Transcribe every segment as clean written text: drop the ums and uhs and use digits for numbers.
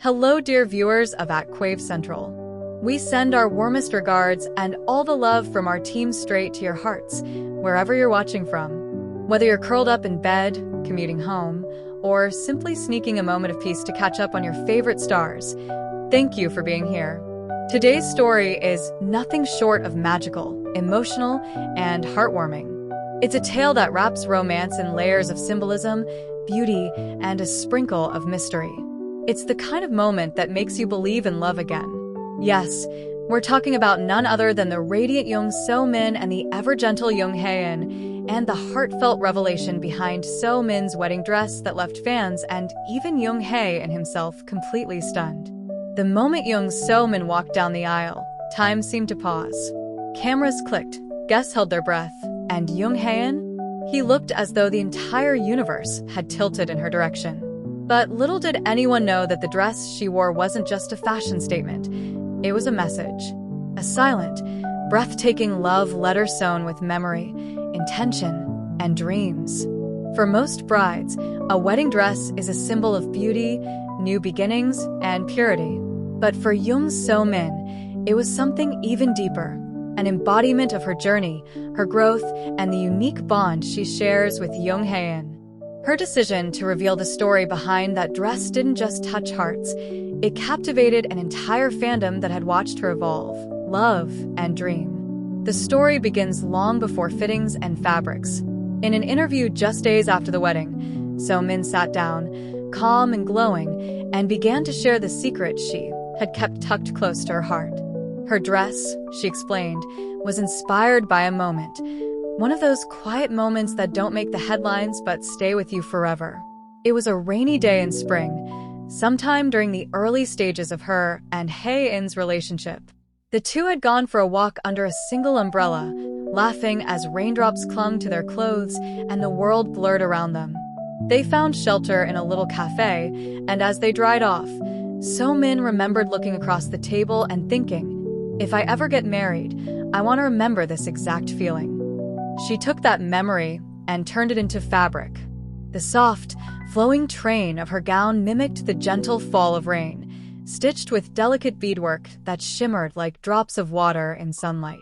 Hello, dear viewers of At Quave Central. We send our warmest regards and all the love from our team straight to your hearts, wherever you're watching from. Whether you're curled up in bed, commuting home, or simply sneaking a moment of peace to catch up on your favorite stars, thank you for being here. Today's story is nothing short of magical, emotional, and heartwarming. It's a tale that wraps romance in layers of symbolism, beauty, and a sprinkle of mystery. It's the kind of moment that makes you believe in love again. Yes, we're talking about none other than the radiant Jung So Min and the ever-gentle Jung Hae In, and the heartfelt revelation behind So Min's wedding dress that left fans and even Jung Hae In himself completely stunned. The moment Jung So Min walked down the aisle, time seemed to pause. Cameras clicked, guests held their breath, and Jung Hae In? He looked as though the entire universe had tilted in her direction. But little did anyone know that the dress she wore wasn't just a fashion statement. It was a message. A silent, breathtaking love letter sewn with memory, intention, and dreams. For most brides, a wedding dress is a symbol of beauty, new beginnings, and purity. But for Jung So Min, it was something even deeper. An embodiment of her journey, her growth, and the unique bond she shares with Jung Hae In. Her decision to reveal the story behind that dress didn't just touch hearts. It captivated an entire fandom that had watched her evolve, love, and dream. The story begins long before fittings and fabrics. In an interview just days after the wedding, So Min sat down, calm and glowing, and began to share the secret she had kept tucked close to her heart. Her dress, she explained, was inspired by a moment. One of those quiet moments that don't make the headlines but stay with you forever. It was a rainy day in spring, sometime during the early stages of her and Hae In's relationship. The two had gone for a walk under a single umbrella, laughing as raindrops clung to their clothes and the world blurred around them. They found shelter in a little cafe, and as they dried off, So Min remembered looking across the table and thinking, if I ever get married, I want to remember this exact feeling. She took that memory and turned it into fabric. The soft, flowing train of her gown mimicked the gentle fall of rain, stitched with delicate beadwork that shimmered like drops of water in sunlight.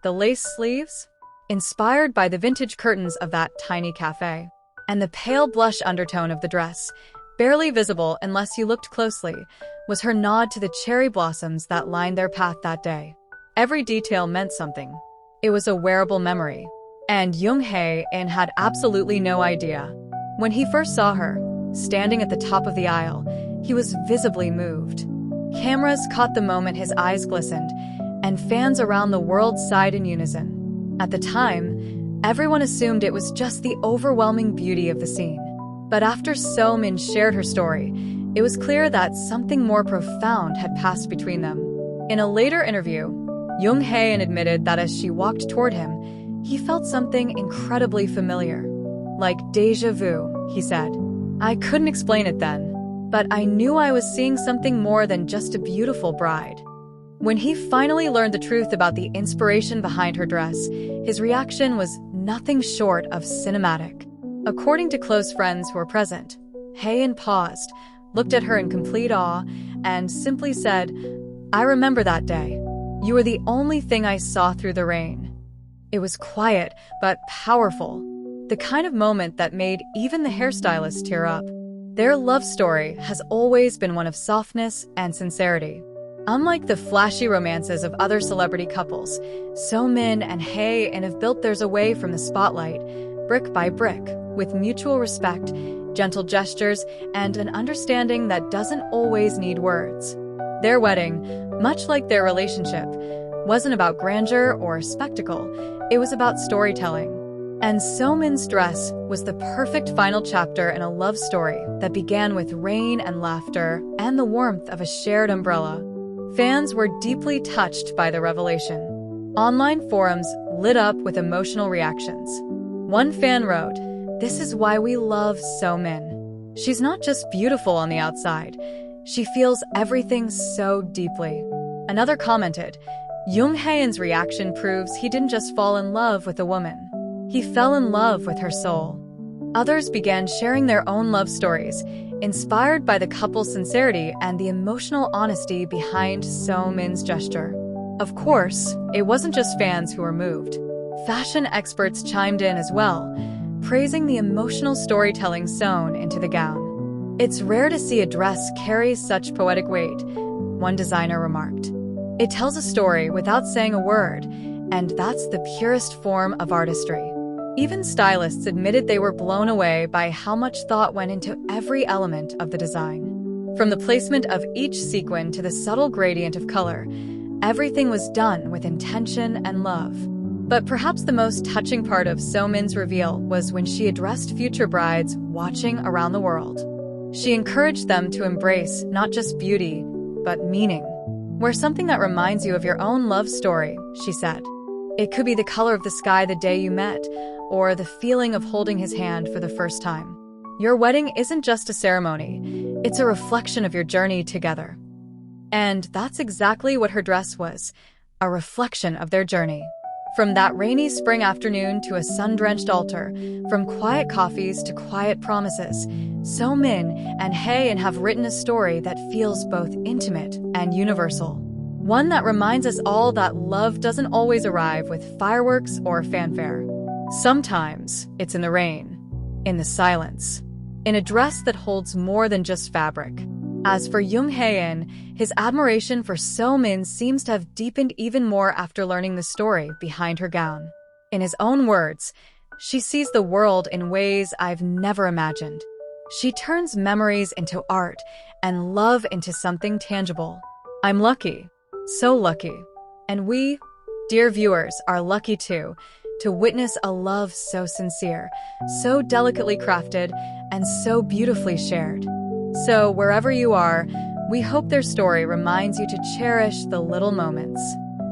The lace sleeves, inspired by the vintage curtains of that tiny cafe, and the pale blush undertone of the dress, barely visible unless you looked closely, was her nod to the cherry blossoms that lined their path that day. Every detail meant something. It was a wearable memory. And Jung Hae In had absolutely no idea. When he first saw her, standing at the top of the aisle, he was visibly moved. Cameras caught the moment his eyes glistened, and fans around the world sighed in unison. At the time, everyone assumed it was just the overwhelming beauty of the scene. But after So Min shared her story, it was clear that something more profound had passed between them. In a later interview, Jung Hae In admitted that as she walked toward him, he felt something incredibly familiar. Like déjà vu, he said. I couldn't explain it then, but I knew I was seeing something more than just a beautiful bride. When he finally learned the truth about the inspiration behind her dress, his reaction was nothing short of cinematic. According to close friends who were present, Hae In paused, looked at her in complete awe, and simply said, I remember that day. You were the only thing I saw through the rain. It was quiet, but powerful. The kind of moment that made even the hairstylist tear up. Their love story has always been one of softness and sincerity. Unlike the flashy romances of other celebrity couples, So Min and Hae In have built theirs away from the spotlight, brick by brick, with mutual respect, gentle gestures, and an understanding that doesn't always need words. Their wedding, much like their relationship, wasn't about grandeur or spectacle. It was about storytelling. And So Min's dress was the perfect final chapter in a love story that began with rain and laughter and the warmth of a shared umbrella. Fans were deeply touched by the revelation. Online forums lit up with emotional reactions. One fan wrote, "This is why we love So Min. She's not just beautiful on the outside. She feels everything so deeply." Another commented, Jung Hae In's reaction proves he didn't just fall in love with a woman. He fell in love with her soul. Others began sharing their own love stories, inspired by the couple's sincerity and the emotional honesty behind So Min's gesture. Of course, it wasn't just fans who were moved. Fashion experts chimed in as well, praising the emotional storytelling sewn into the gown. "It's rare to see a dress carry such poetic weight," one designer remarked. "It tells a story without saying a word, and that's the purest form of artistry." Even stylists admitted they were blown away by how much thought went into every element of the design. From the placement of each sequin to the subtle gradient of color, everything was done with intention and love. But perhaps the most touching part of So Min's reveal was when she addressed future brides watching around the world. She encouraged them to embrace not just beauty, but meaning. "Wear something that reminds you of your own love story," she said. "It could be the color of the sky the day you met, or the feeling of holding his hand for the first time. Your wedding isn't just a ceremony, it's a reflection of your journey together." And that's exactly what her dress was, a reflection of their journey. From that rainy spring afternoon to a sun-drenched altar, from quiet coffees to quiet promises, So Min and Hae In have written a story that feels both intimate and universal. One that reminds us all that love doesn't always arrive with fireworks or fanfare. Sometimes it's in the rain, in the silence, in a dress that holds more than just fabric. As for Jung Hae In, his admiration for So Min seems to have deepened even more after learning the story behind her gown. In his own words, "She sees the world in ways I've never imagined. She turns memories into art and love into something tangible. I'm lucky, so lucky. And we, dear viewers, are lucky too, to witness a love so sincere, so delicately crafted, and so beautifully shared." So, wherever you are, we hope their story reminds you to cherish the little moments.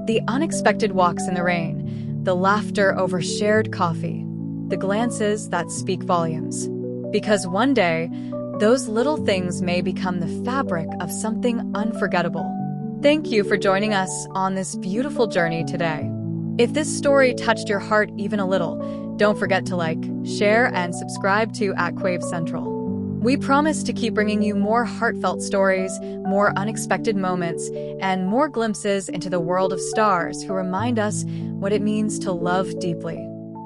The unexpected walks in the rain, the laughter over shared coffee, the glances that speak volumes. Because one day, those little things may become the fabric of something unforgettable. Thank you for joining us on this beautiful journey today. If this story touched your heart even a little, don't forget to like, share, and subscribe to @QuaveCentral. We promise to keep bringing you more heartfelt stories, more unexpected moments, and more glimpses into the world of stars who remind us what it means to love deeply.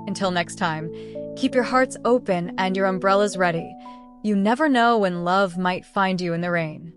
Until next time, keep your hearts open and your umbrellas ready. You never know when love might find you in the rain.